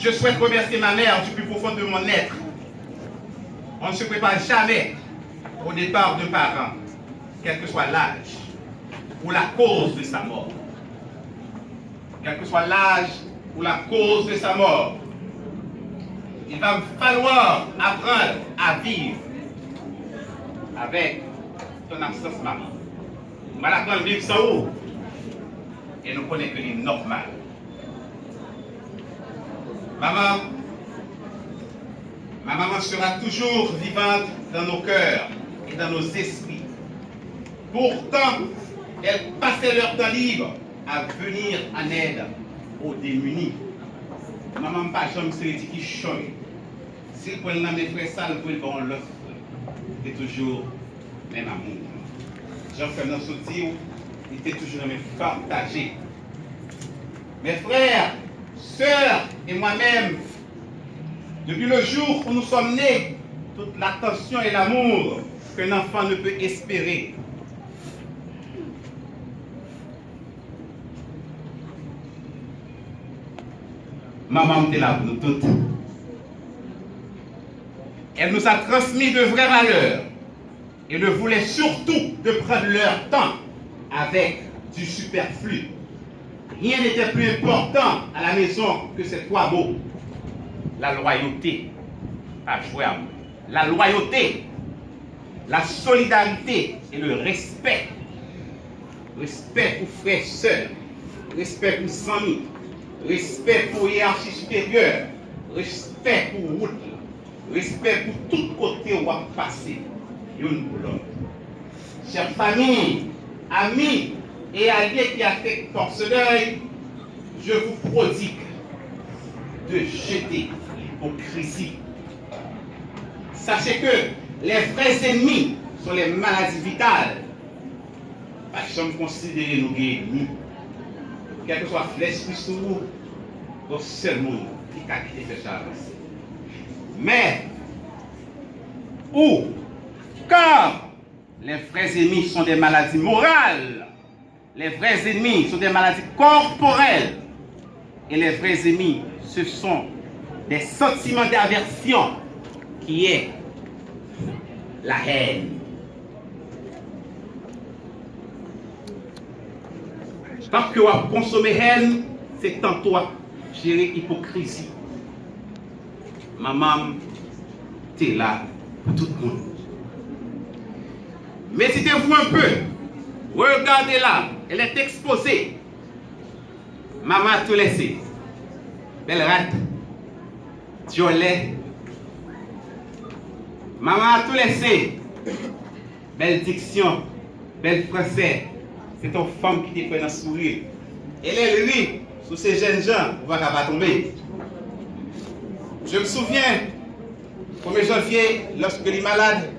Je souhaite remercier ma mère du plus profond de mon être. On ne se prépare jamais au départ d'un parent, quel que soit l'âge ou la cause de sa mort. Quel que soit l'âge ou la cause de sa mort, il va me falloir apprendre à vivre avec ton absence, maman. On va l'apprendre à vivre sans eau. Et nous connaissons que c'est normal. Ma maman sera toujours vivante dans nos cœurs et dans nos esprits. Pourtant, elle passait leur temps libre à venir en aide aux démunis. Maman pas jamais se dit qui change. S'il prend dans mes frères sales, vous bon l'offre. C'est toujours même amour. Jean-François dans ce dire, il était toujours même partagé. Mes frères, sœurs et moi-même, depuis le jour où nous sommes nés, toute l'attention et l'amour qu'un enfant ne peut espérer. Maman était là pour nous toutes. Elle nous a transmis de vraies valeurs et ne voulait surtout de prendre leur temps avec du superflu. Rien n'était plus important à la maison que ces trois mots. La loyauté, pas jouer à moi. La loyauté, la solidarité et le respect. Respect pour frères et sœurs, respect pour amis, respect pour hiérarchie supérieure, respect pour route, respect pour tout côté où on va passer, l'une pour l'autre. Chers familles, amis et alliés qui affectent par ce deuil, je vous prodigue de jeter l'hypocrisie. Sachez que les vrais ennemis sont les maladies vitales. Pas jamais considérer nos ennemis. Quel que soit l'esprit sur nous, au seul monde qui a quitté ce avancer. Mais, car les vrais ennemis sont des maladies morales, les vrais ennemis sont des maladies corporelles, et les vrais ennemis, ce sont des sentiments d'aversion qui est la haine. Tant que vous consommez haine, c'est tantôt gérer hypocrisie. Maman, t'es là pour tout le monde. Méditez-vous un peu. Regardez là, elle est exposée. Maman a tout laissé. Belle rate. Violet. Maman a tout laissé. Belle diction. Belle français. C'est ton femme qui te fait un sourire. Elle est rit sous ces jeunes gens. On va pas tomber. Je me souviens, au 1er janvier, lorsque les malades,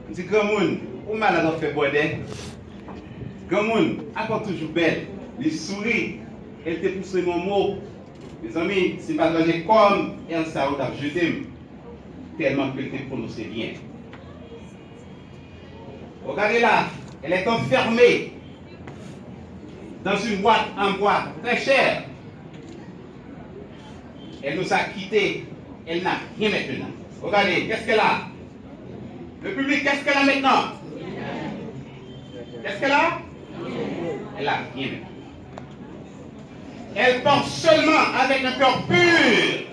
je dis, grand monde, où malade on fait bordel? Grand monde, encore toujours belle, les souris, elle te pousse mon mot. Mes amis, c'est pas donné comme elle s'est jeté, tellement qu'elle te prononcé bien. Regardez là, elle est enfermée dans une boîte en bois très chère. Elle nous a quittés, elle n'a rien maintenant. Regardez, qu'est-ce qu'elle a? Le public, qu'est-ce qu'elle a maintenant? Qu'est-ce qu'elle a? Elle n'a rien maintenant. Elle porte seulement avec un cœur pur.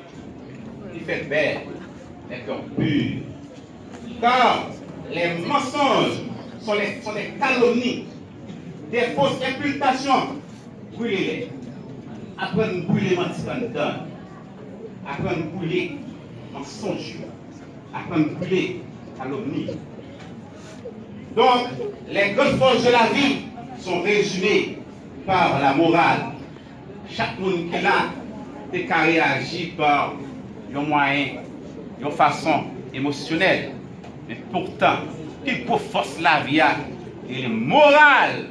Il fait belle, un cœur pur. Car les mensonges sont des calomnies, des fausses imputations. Brûlez-les. Après nous brûler mentir dedans. Après nous brûler mensonge. Après nous brûler calomnie. Donc, les grandes forces de la vie sont résumées par la morale. Chaque monde qui est là, est réagi par un moyen, une façon émotionnelle. Mais pourtant, qui pour force la vie et morale.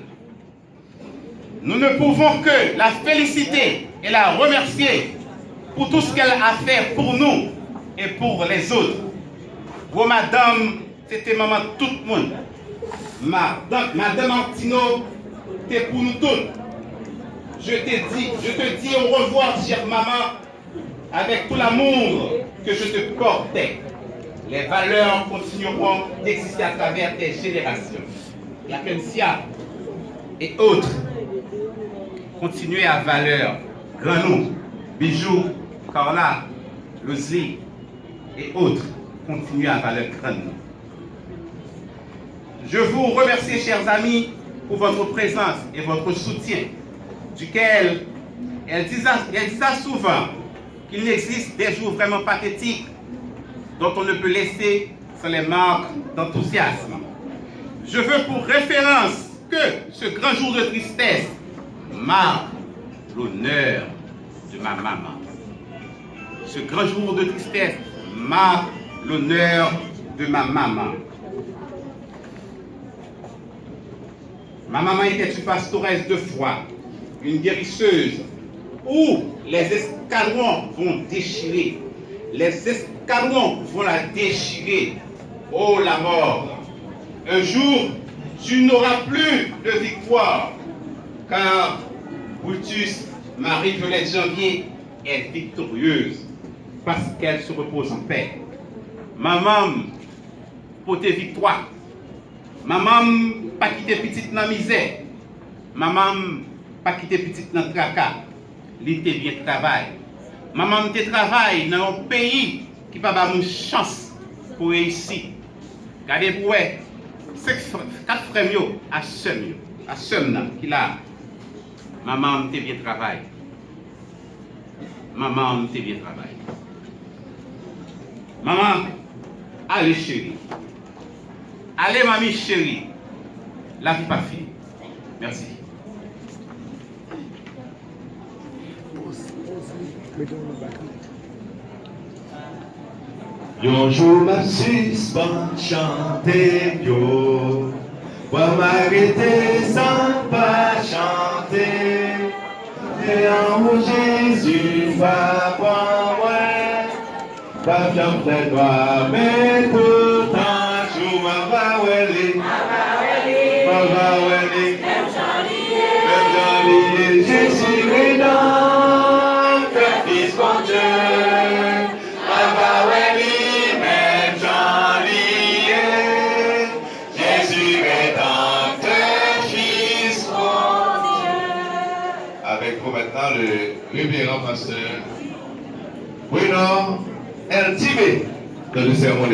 Nous ne pouvons que la féliciter et la remercier pour tout ce qu'elle a fait pour nous et pour les autres. Vous, madame, c'était maman tout le monde. Madame Martino, c'était pour nous tous. Je te dis au revoir, chère maman, avec tout l'amour que je te portais, les valeurs continueront d'exister à travers tes générations. La Pensia et autres continuez à valeur, Granou, Bijoux, Carla, Lozli et autres continuez à valeur Granou. Je vous remercie, chers amis, pour votre présence et votre soutien, duquel elle disait souvent qu'il n'existe des jours vraiment pathétiques dont on ne peut laisser sans les marques d'enthousiasme. Je veux pour référence que ce grand jour de tristesse marque l'honneur de ma maman. Ce grand jour de tristesse marque l'honneur de ma maman. Ma maman était une pastoresse de foi, une guérisseuse, où les escadrons vont déchirer. Les escadrons vont la déchirer. Oh la mort! Un jour, tu n'auras plus de victoire, car Brutus, Marie-Violette Janvier, est victorieuse, parce qu'elle se repose en paix. Maman, pour tes victoires. Maman, pas quitter petite dans la misère. Maman, pas quitter petite dans le tracas. L'été bien travail. Maman, te travaille dans un pays qui n'a pas de chance pour réussir. Regardez pour vous, 4 frères à Somme, qui là. Maman, te bien travail. Maman, te bien travail. Maman, allez chérie. Allez, mamie chérie, la vie pas finie. Merci. Yon jour ma suspend chanter yo, pour m'arrêter sans pas chanter. Et en Jésus va pour moi, pas bien fait toi, mais tout un jour ma va oueli, même janvier, Jésus est dans le Fils mon Dieu. Avec vous maintenant le révérend pasteur Bruno El Tibé dans le sermon